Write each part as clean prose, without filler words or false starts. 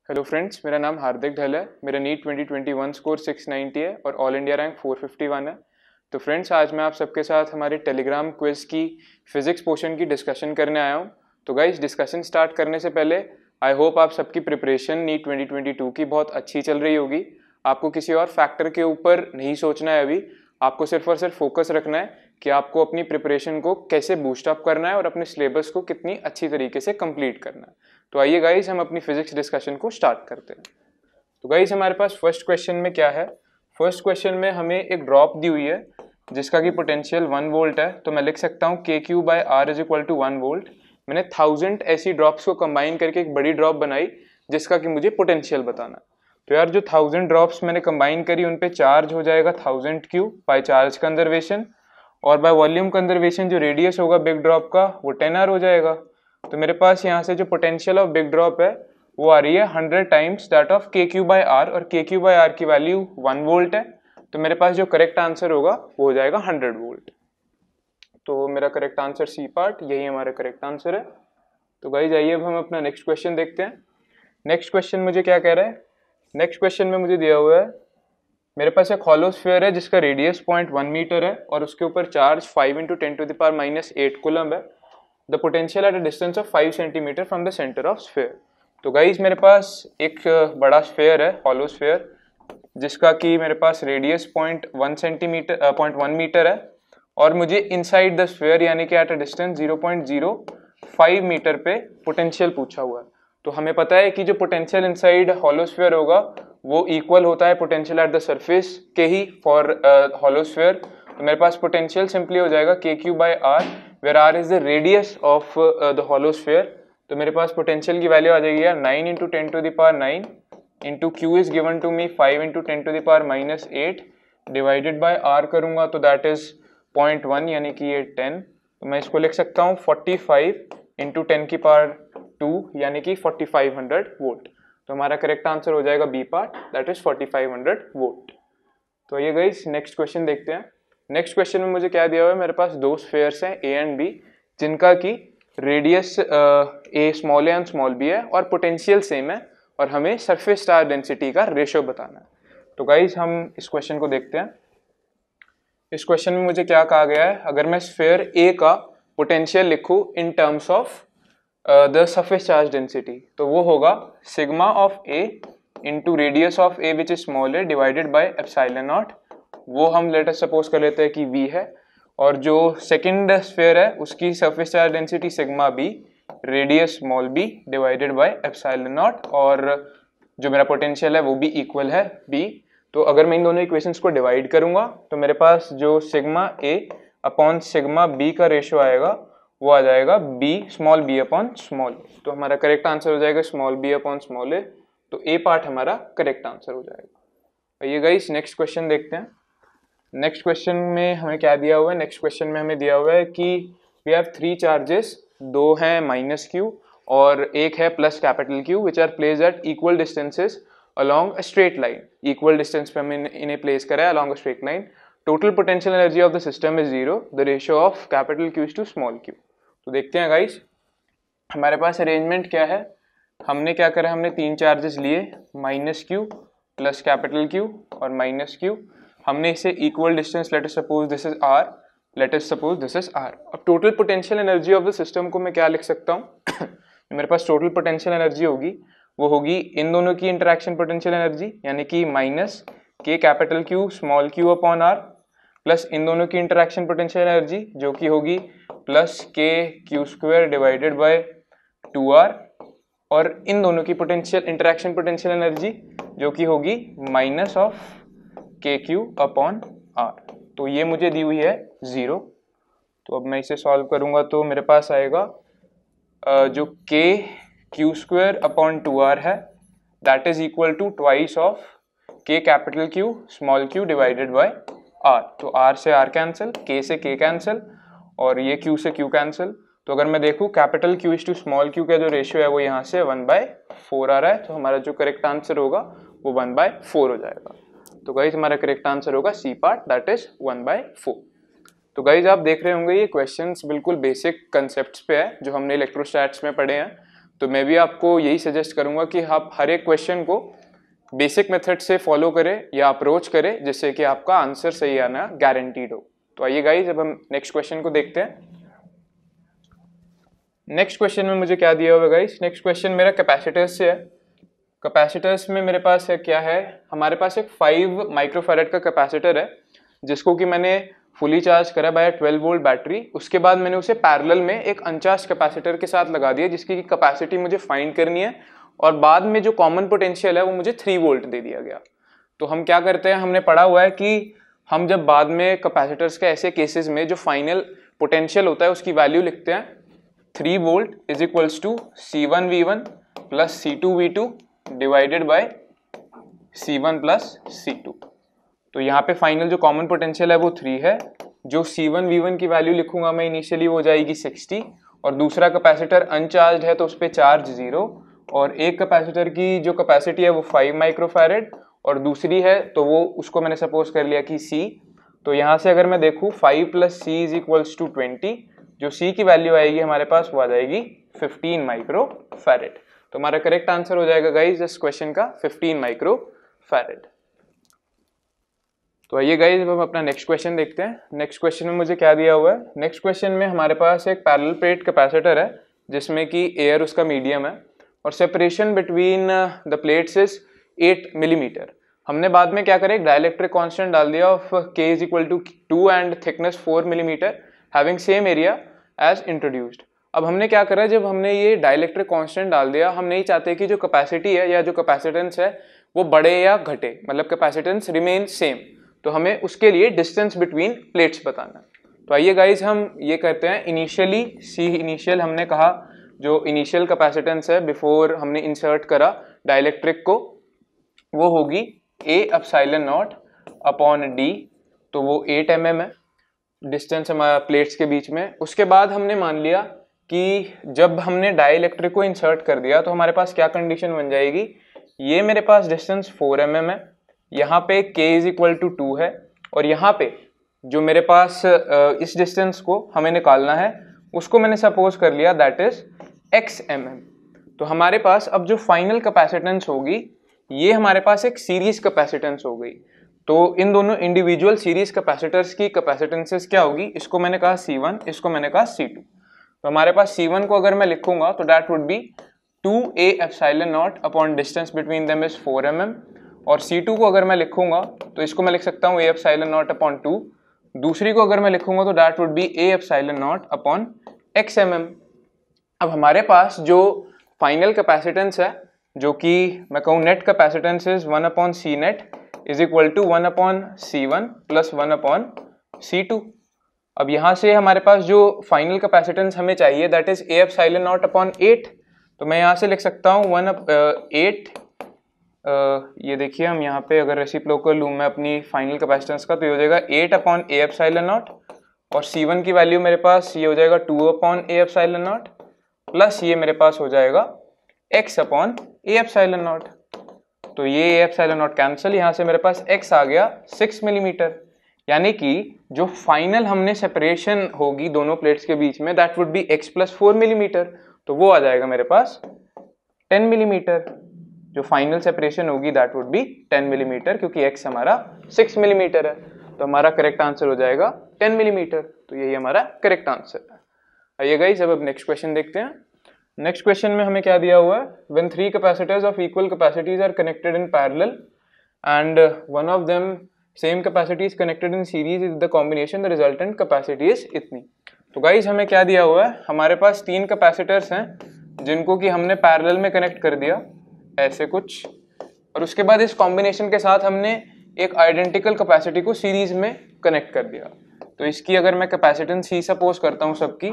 Hello friends, मेरा नाम हार्दिक ढल है। मेरा नीट 2021 स्कोर 690 है और ऑल इंडिया रैंक 451 है। तो फ्रेंड्स, आज मैं आप सबके साथ हमारे टेलीग्राम क्विज की फिजिक्स पोर्शन की डिस्कशन करने आया हूँ। तो गाइस, डिस्कशन स्टार्ट करने से पहले आई होप आप सबकी प्रिपरेशन नीट 2022 की बहुत अच्छी चल रही होगी। आपको किसी और फैक्टर के ऊपर नहीं सोचना है अभी, आपको सिर्फ और सिर्फ फोकस रखना है कि आपको अपनी प्रिपरेशन को कैसे बूस्ट अप करना है और अपने सिलेबस को कितनी अच्छी तरीके से कंप्लीट करना है। तो आइए गाइस, हम अपनी फिजिक्स डिस्कशन को स्टार्ट करते हैं। तो गाइस, हमारे पास फर्स्ट क्वेश्चन में क्या है? फर्स्ट क्वेश्चन में हमें एक ड्रॉप दी हुई है जिसका कि पोटेंशियल 1 वोल्ट है। तो मैं लिख सकता हूँ KQ/R is equal to 1 volt. मैंने 1000 ऐसी ड्रॉप्स को कंबाइन करके एक बड़ी ड्रॉप बनाई जिसका कि मुझे पोटेंशियल बताना है। तो यार, जो 1000 ड्रॉप्स मैंने कंबाइन करी उन पे चार्ज हो जाएगा 1000Q बाय चार्ज कंजर्वेशन, और बाय वॉल्यूम कंजर्वेशन जो रेडियस होगा बिग ड्रॉप का वो 10R हो जाएगा। तो मेरे पास यहाँ से जो पोटेंशियल ऑफ बिग ड्रॉप है वो आ रही है 100 टाइम्स दैट ऑफ KQ/R, और KQ/R की वैल्यू 1 वोल्ट है। तो मेरे पास जो करेक्ट आंसर होगा वो हो जाएगा 100 वोल्ट। तो मेरा करेक्ट आंसर सी पार्ट, यही हमारा करेक्ट आंसर है। तो गाइस, आइए अब हम अपना नेक्स्ट क्वेश्चन देखते हैं। नेक्स्ट क्वेश्चन मुझे क्या कह रहा है? नेक्स्ट क्वेश्चन में मुझे दिया हुआ है, मेरे पास एक हॉलो स्फीयर है जिसका रेडियस 0.1 मीटर है और उसके ऊपर चार्ज 5 × 10⁻⁻8 कूलम है। The potential at a distance of 5 centimetre from the centre of sphere. तो गाइस, मेरे पास एक बड़ा स्फीयर है, हॉलो स्फीयर, जिसका कि मेरे पास रेडियस 0.1 मीटर है और मुझे इनसाइड द स्फीयर यानी कि एट अ डिस्टेंस 0.05 मीटर पे पोटेंशियल पूछा हुआ है। तो हमें पता है कि जो पोटेंशियल इनसाइड हॉलो स्फीयर होगा वो इक्वल होता है पोटेंशियल एट द सरफेस के ही फॉर हॉलो स्फीयर। तो मेरे पास पोटेंशियल सिंपली हो जाएगा KQ/R, where R is the radius of the hollow sphere. तो मेरे पास पोटेंशियल की वैल्यू आ जाएगी यार 9 × 10⁻9 into Q is given to me 5 × 10⁻8 divided by R करूंगा तो दैट इज 0.1 यानी कि ये 10। तो मैं इसको लिख सकता हूँ 45 × 10⁻2 यानी कि 4500 वोल्ट। तो हमारा करेक्ट आंसर हो जाएगा B part, that is 4500 volt. तो ये गाइस, नेक्स्ट क्वेश्चन देखते हैं। नेक्स्ट क्वेश्चन में मुझे क्या दिया हुआ है? मेरे पास दो स्फीयर्स हैं A एंड B, जिनका की रेडियस A स्मॉल है एंड स्मॉल B है और पोटेंशियल सेम है, और हमें सरफेस चार्ज डेंसिटी का रेशियो बताना है। तो गाइस, हम इस क्वेश्चन को देखते हैं। इस क्वेश्चन में मुझे क्या कहा गया है? अगर मैं स्फीयर A का पोटेंशियल लिखूं in terms of the surface charge density, तो वो होगा sigma of A into radius of A which is small है डिवाइडेड बाय एप्सिलॉन नॉट। वो हम लेट अस सपोज कर लेते हैं कि V है, और जो सेकंड स्फीयर है उसकी surface charge density sigma B radius small b divided by epsilon not, और जो मेरा पोटेंशियल है वो भी इक्वल है B। तो अगर मैं इन दोनों इक्वेशंस को डिवाइड करूंगा तो मेरे पास जो sigma A upon sigma B का रेशियो आएगा वो आ जाएगा small b upon small a। तो हमारा करेक्ट आंसर हो जाएगा small b upon small a। तो A पार्ट हमारा करेक्ट आंसर हो जाएगा। ये गाइस, नेक्स्ट क्वेश्चन देखते हैं। नेक्स्ट क्वेश्चन में हमें क्या दिया हुआ है? नेक्स्ट क्वेश्चन में हमें दिया हुआ है कि वी हैव 3 चार्जेस, 2 हैं -Q और एक है +Q, which are place at equal distances along a straight line. Equal distance पे हमने इन्हें प्लेस करा है along a straight line. Total potential energy of the system is 0, the ratio of Q to q। तो देखते हैं guys, हमारे पास arrangement क्या है। हमने क्या करा? हमने 3 चार्जेस लिए, -Q +Q और -Q। हमने इसे equal distance, let us suppose this is R, let us suppose this is R। अब total potential energy of the system को मैं क्या लिख सकता हूँ? मेरे पास टोटल पोटेंशियल एनर्जी होगी वो होगी इन दोनों की इंटरेक्शन पोटेंशियल एनर्जी यानी कि -K Q upon R plus इन दोनों की इंटरेक्शन पोटेंशियल एनर्जी जो कि होगी +KQ² डिवाइडेड बाय 2R, और इन दोनों की पोटेंशियल इंटरेक्शन पोटेंशियल एनर्जी जो कि होगी -KQ अपॉन R। तो ये मुझे दी हुई है 0। तो अब मैं इसे सॉल्व करूंगा तो मेरे पास आएगा जो KQ² अपॉन 2R है that is equal to twice of Q divided by R। तो R से R कैंसिल, K से K कैंसिल और ये Q से Q कैंसिल। तो अगर मैं देखूँ Q टू q का जो रेशियो है वो यहाँ से 1/4 आ रहा है। तो हमारा जो करेक्ट आंसर होगा वो 1/4 हो जाएगा। तो गाइस, हमारा करेक्ट आंसर होगा सी पार्ट, दैट इज 1/4। तो गाइज आप देख रहे होंगे ये क्वेश्चंस बिल्कुल बेसिक कंसेप्ट्स पे है जो हमने इलेक्ट्रोस्टैट्स में पढ़े हैं। तो मैं भी आपको यही सजेस्ट करूंगा कि आप हर एक क्वेश्चन को बेसिक मेथड से फॉलो करें या अप्रोच करें, जिससे कि आपका आंसर सही आना गारंटीड हो। तो आइए गाइज अब हम नेक्स्ट क्वेश्चन को देखते हैं। नेक्स्ट क्वेश्चन में मुझे क्या दिया हुआ है गाइज? नेक्स्ट क्वेश्चन मेरा कैपेसिटर्स से है। कैपेसिटर्स में मेरे पास है क्या है, हमारे पास एक 5 माइक्रोफैरेड का कैपेसिटर है जिसको कि मैंने फुली चार्ज करा बाय 12 वोल्ट बैटरी। उसके बाद मैंने उसे पैरेलल में एक अनचार्ज कैपेसिटर के साथ लगा दिया जिसकी कैपेसिटी मुझे फाइंड करनी है, और बाद में जो कॉमन पोटेंशियल है वो मुझे 3 वोल्ट दे दिया गया। तो हम क्या करते हैं, हमने पढ़ा हुआ है कि हम जब बाद में कैपेसिटर्स के ऐसे केसेस में जो फाइनल पोटेंशियल होता है उसकी वैल्यू लिखते हैं 3 volt is equals to C1V1 plus C2V2 divided by C1 plus C2। तो यहाँ पे फाइनल जो कॉमन पोटेंशियल है वो 3 है। जो C1V1 की वैल्यू लिखूंगा मैं इनिशियली वो जाएगी 60, और दूसरा कैपेसिटर अनचार्ज है तो उस पर चार्ज 0, और एक कैपेसिटर की जो कैपेसिटी है वो 5 माइक्रोफैरेड और दूसरी है तो वो उसको मैंने सपोज कर लिया कि C। तो यहाँ से अगर मैं देखूँ 5 plus C is equals to 20, जो C की वैल्यू आएगी हमारे पास वो आ जाएगी 15 माइक्रोफैरेड। तो हमारा करेक्ट आंसर हो जाएगा गाइज इस क्वेश्चन का 15 माइक्रोफैरेड। तो आइए गाइज अब हम अपना नेक्स्ट क्वेश्चन देखते हैं। नेक्स्ट क्वेश्चन में मुझे क्या दिया हुआ है? नेक्स्ट क्वेश्चन में हमारे पास एक पैरेलल प्लेट कैपेसिटर है जिसमें कि एयर उसका मीडियम है और separation between the plates is 8 millimetre. हमने बाद में क्या करें, एक डाइलेक्ट्रिक कांस्टेंट डाल दिया of K is equal to 2 and thickness 4 millimetre having same area as introduced. अब हमने क्या करा, जब हमने ये डाइलेक्ट्रिक कांस्टेंट डाल दिया, हम नहीं चाहते कि जो कैपेसिटी है या जो कैपेसिटेंस है वो बढ़े या घटे, मतलब कैपेसिटेंस रिमेन सेम। तो हमें उसके लिए डिस्टेंस बिटवीन प्लेट्स बताना है। तो आइए गाइज हम ये करते हैं। इनिशियली C इनिशियल हमने कहा, जो इनिशियल कैपेसिटेंस है बिफोर हमने इंसर्ट करा डाइलेक्ट्रिक को, वो होगी A epsilon naught upon D। तो वो 8 mm है डिस्टेंस हमारा प्लेट्स के बीच में। उसके बाद हमने मान लिया कि जब हमने डाइलेक्ट्रिक को इंसर्ट कर दिया तो हमारे पास क्या कंडीशन बन जाएगी, ये मेरे पास डिस्टेंस 4 mm है, यहाँ पे K इज इक्वल टू 2 है, और यहाँ पे जो मेरे पास इस डिस्टेंस को हमें निकालना है उसको मैंने सपोज कर लिया दैट इज X mm। तो हमारे पास अब जो फाइनल कैपेसिटेंस होगी ये हमारे पास एक सीरीज कैपेसिटेंस हो गई। तो इन दोनों इंडिविजुअल सीरीज कैपेसिटर्स की कैपेसिटेंसेस क्या होगी, इसको मैंने कहा C1, इसको मैंने कहा C2। तो हमारे पास C1 को अगर मैं लिखूंगा तो that would B 2A epsilon naught upon distance between them is 4 mm, और C2 को अगर मैं लिखूंगा तो इसको मैं लिख सकता हूँ A एप्सिलॉन नॉट अपॉन 2। दूसरी को अगर मैं लिखूंगा तो that would B A epsilon naught upon X mm। अब हमारे पास जो फाइनल कैपेसिटेंस है, जो कि मैं कहूँ net capacitance is 1 upon C net is equal to 1 upon C1 plus 1 upon C2। अब यहाँ से हमारे पास जो फाइनल कैपेसिटेंस हमें चाहिए that is A epsilon naught upon 8। तो मैं यहाँ से लिख सकता हूँ 8। ये देखिए हम यहाँ पे अगर रेसिप्रोकल लूँ मैं अपनी फाइनल कैपेसिटेंस का, तो ये हो जाएगा 8 अपॉन A एप्सिलॉन नॉट, और C1 की वैल्यू मेरे पास ये हो जाएगा 2 upon A epsilon not, plus ये मेरे पास हो जाएगा X upon A epsilon not. तो ये A एप्सिलॉन नॉट कैंसिल, यहाँ से मेरे पास X आ गया 6 मिलीमीटर। यानी कि जो फाइनल हमने सेपरेशन होगी दोनों प्लेट्स के बीच में that would B X plus 4 millimetre. तो वो आ जाएगा मेरे पास 10 मिलीमीटर। जो फाइनल सेपरेशन होगी दैट वुड बी 10 मिलीमीटर, क्योंकि X हमारा 6 मिलीमीटर है। तो हमारा करेक्ट आंसर हो जाएगा 10 मिलीमीटर। तो यही हमारा करेक्ट आंसर है। आइए गाइस अब नेक्स्ट क्वेश्चन देखते हैं। नेक्स्ट क्वेश्चन में हमें क्या दिया हुआ है, when 3 capacitors of equal capacities are connected in parallel and one of them same capacity is connected in series is the combination the resultant capacity is इतनी। तो गाइस हमें क्या दिया हुआ है, हमारे पास 3 कैपेसिटर्स हैं जिनको कि हमने पैरेलल में कनेक्ट कर दिया ऐसे कुछ, और उसके बाद इस कॉम्बिनेशन के साथ हमने एक आइडेंटिकल कैपेसिटी को सीरीज में कनेक्ट कर दिया। तो इसकी अगर मैं कैपेसिटेंस C सपोज करता हूँ सबकी,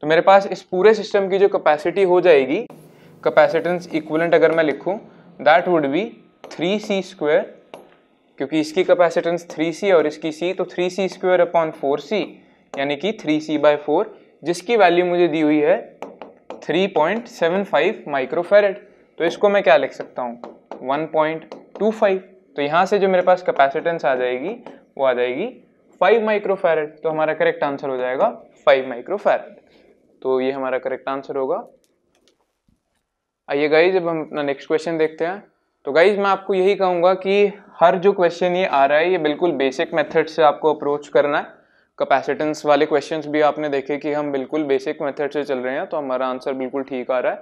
तो मेरे पास इस पूरे सिस्टम की जो कैपेसिटी हो जाएगी, कैपेसिटेंस इक्विवेलेंट अगर मैं लिखूं that would B 3C square, क्योंकि इसकी कैपेसिटेंस 3C और इसकी C, तो 3C स्क्वायर अपॉन 4C यानी कि 3C/4, जिसकी वैल्यू मुझे दी हुई है 3.75 माइक्रोफैरेड। तो इसको मैं क्या लिख सकता हूँ 1.25। तो यहाँ से जो मेरे पास कैपेसिटेंस आ जाएगी वो आ जाएगी 5 माइक्रोफैरड, तो हमारा करेक्ट आंसर हो जाएगा 5 माइक्रोफैरड। तो ये हमारा करेक्ट आंसर होगा। आइए गाइज अब हम अपना नेक्स्ट क्वेश्चन देखते हैं। तो गाइज मैं आपको यही कहूँगा कि हर जो क्वेश्चन ये आ रहा है ये बिल्कुल बेसिक मेथड से आपको अप्रोच करना है। कैपेसिटेंस वाले क्वेश्चंस भी आपने देखे कि हम बिल्कुल बेसिक मेथड से चल रहे हैं, तो हमारा आंसर बिल्कुल ठीक आ रहा है।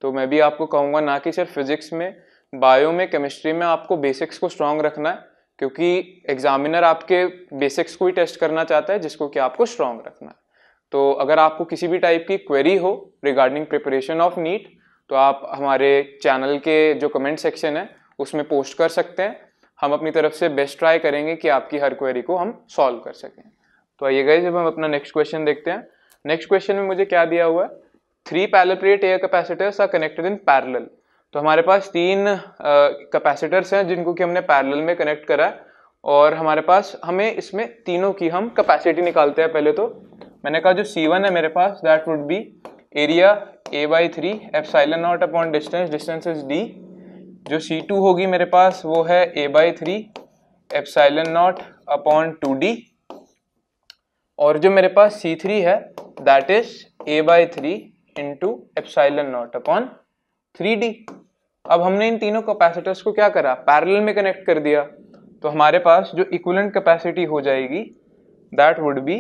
तो मैं भी आपको कहूँगा ना कि सिर्फ फिजिक्स में, बायो में, केमिस्ट्री में आपको बेसिक्स को स्ट्रॉन्ग रखना है, क्योंकि एग्जामिनर आपके बेसिक्स को ही टेस्ट करना चाहता है जिसको कि आपको स्ट्रॉन्ग रखना है। तो अगर आपको किसी भी टाइप की क्वेरी हो रिगार्डिंग प्रिपरेशन ऑफ नीट, तो आप हमारे चैनल के जो कमेंट सेक्शन है उसमें पोस्ट कर सकते हैं। हम अपनी तरफ से बेस्ट ट्राई करेंगे कि आपकी हर क्वेरी को हम सॉल्व कर सकें। तो आइए गाइस जब हम अपना नेक्स्ट क्वेश्चन देखते हैं। नेक्स्ट क्वेश्चन में मुझे क्या दिया हुआ है, 3 parallel plate air capacitors are connected in parallel. तो हमारे पास 3 कैपेसिटर्स हैं जिनको कि हमने पैरेलल में कनेक्ट करा है, और हमारे पास हमें इसमें तीनों की हम कैपेसिटी निकालते हैं। पहले तो मैंने कहा जो C1 है मेरे पास, that would be area A/3 epsilon naught upon distance, distance is D। जो C2 होगी मेरे पास वो है A/3 epsilon naught upon 2D, और जो मेरे पास C3 है that is A/3 into epsilon naught upon 3D। अब हमने इन तीनों कैपेसिटर्स को क्या करा, पैरेलल में कनेक्ट कर दिया। तो हमारे पास जो इक्विवेलेंट कैपेसिटी हो जाएगी that would B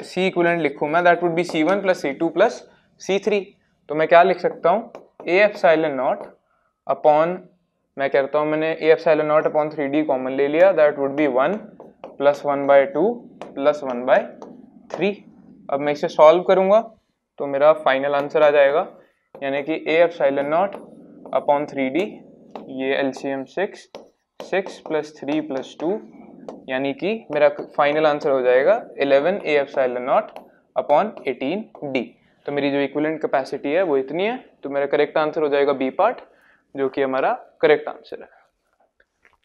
C equivalent लिखूं मैं, that would B C1 plus C2 plus C3। तो मैं क्या लिख सकता हूँ, A एप्सिलॉन नॉट अपॉन, मैं कहता हूँ मैंने A epsilon naught upon 3D common ले लिया, that would B 1 plus 1/2 plus 1/3। अब मैं इसे सॉल्व करूंगा तो मेरा फाइनल आंसर आ जाएगा, यानी कि A epsilon naught upon 3D, ये LCM 6 प्लस 3 प्लस 2, यानी कि मेरा फाइनल आंसर हो जाएगा 11 A epsilon naught upon 18D। तो मेरी जो इक्विवेलेंट कैपेसिटी है वो इतनी है। तो मेरा करेक्ट आंसर हो जाएगा बी पार्ट, जो कि हमारा करेक्ट आंसर है।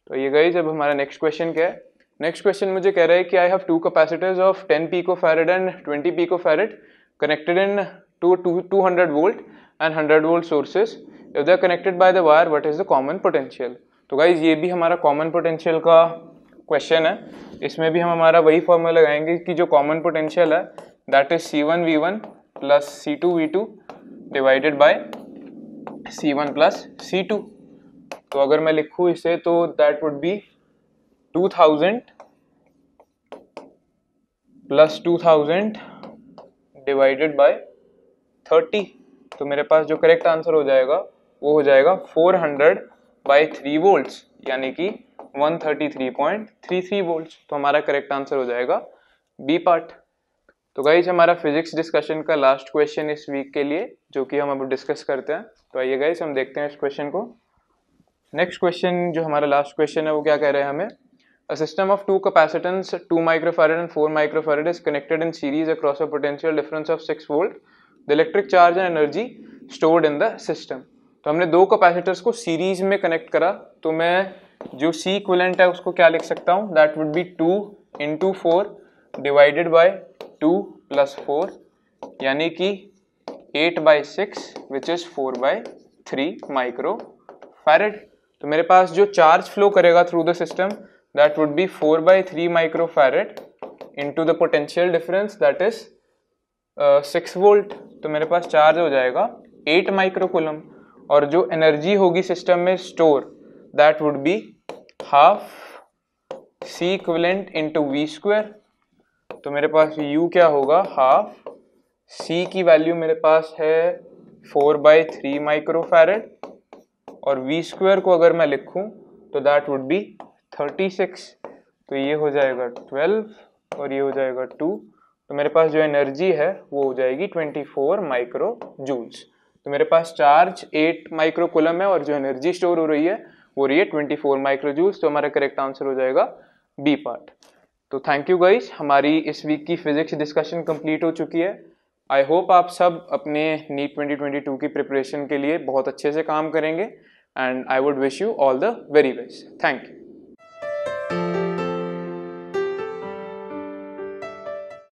तो ये गाइस अब हमारा नेक्स्ट क्वेश्चन क्या है। नेक्स्ट क्वेश्चन मुझे कह रहा है कि I have 2 capacitors of 10 picofarad and 20 picofarad connected in 200 volt and 100 volt sources. If they are connected by the wire, what is the common potential. तो गाइस ये भी हमारा कॉमन पोटेंशियल का क्वेश्चन है। इसमें भी हम हमारा वही फॉर्मूला लगाएंगे कि जो कॉमन पोटेंशियल है that is C1V1 plus C2V2 divided by C1 plus C2। तो अगर मैं लिखूँ इसे तो that would B 2000 plus 2000 divided by 30। तो मेरे पास जो करेक्ट आंसर हो जाएगा वो हो जाएगा 400/3 वोल्ट्स, यानी कि 133.33 वोल्ट्स। तो हमारा करेक्ट आंसर हो जाएगा बी पार्ट। तो गाइस हमारा फिजिक्स डिस्कशन का लास्ट क्वेश्चन इस वीक के लिए, जो कि हम अब डिस्कस करते हैं। तो आइए गाइस हम देखते हैं इस क्वेश्चन को। नेक्स्ट क्वेश्चन जो हमारा लास्ट क्वेश्चन है वो क्या कह रहे हैं हमें, A system of 2 capacitance 2 microfarad and 4 microfarad is connected in series across a potential difference of 6 volt. The electric charge and energy stored in the system. तो हमने 2 कैपेसिटर्स को सीरीज में कनेक्ट करा, तो मैं जो C इक्विवेलेंट है उसको क्या लिख सकता हूँ, that would B 2 into 4 divided by 2 plus 4, यानी कि 8/6 विच इज 4/3 माइक्रो फैरेड। तो मेरे पास जो चार्ज फ्लो करेगा through the system that would be 4/3 microfarad into the potential difference that is 6 volt। तो मेरे पास चार्ज हो जाएगा 8 माइक्रोकूलम, और जो एनर्जी होगी सिस्टम में store that would be half C equivalent into V square. तो मेरे पास U क्या होगा, हाफ C की वैल्यू मेरे पास है 4/3 माइक्रोफैरेड, और V स्क्वायर को अगर मैं लिखूं तो that would be 36। तो ये हो जाएगा 12 और ये हो जाएगा 2। तो मेरे पास जो एनर्जी है वो हो जाएगी 24 माइक्रो जूल्स। तो मेरे पास चार्ज 8 माइक्रोकूलम है और जो एनर्जी स्टोर हो रही है वो रही है 24 माइक्रो जूल्स। तो हमारा करेक्ट आंसर हो जाएगा बी पार्ट। तो थैंक यू गाइस, हमारी इस वीक की फिजिक्स डिस्कशन कंप्लीट हो चुकी है। आई होप आप सब अपने नीट 2022 की प्रिपरेशन के लिए बहुत अच्छे से काम करेंगे, and I would wish you all the very best. Thank you.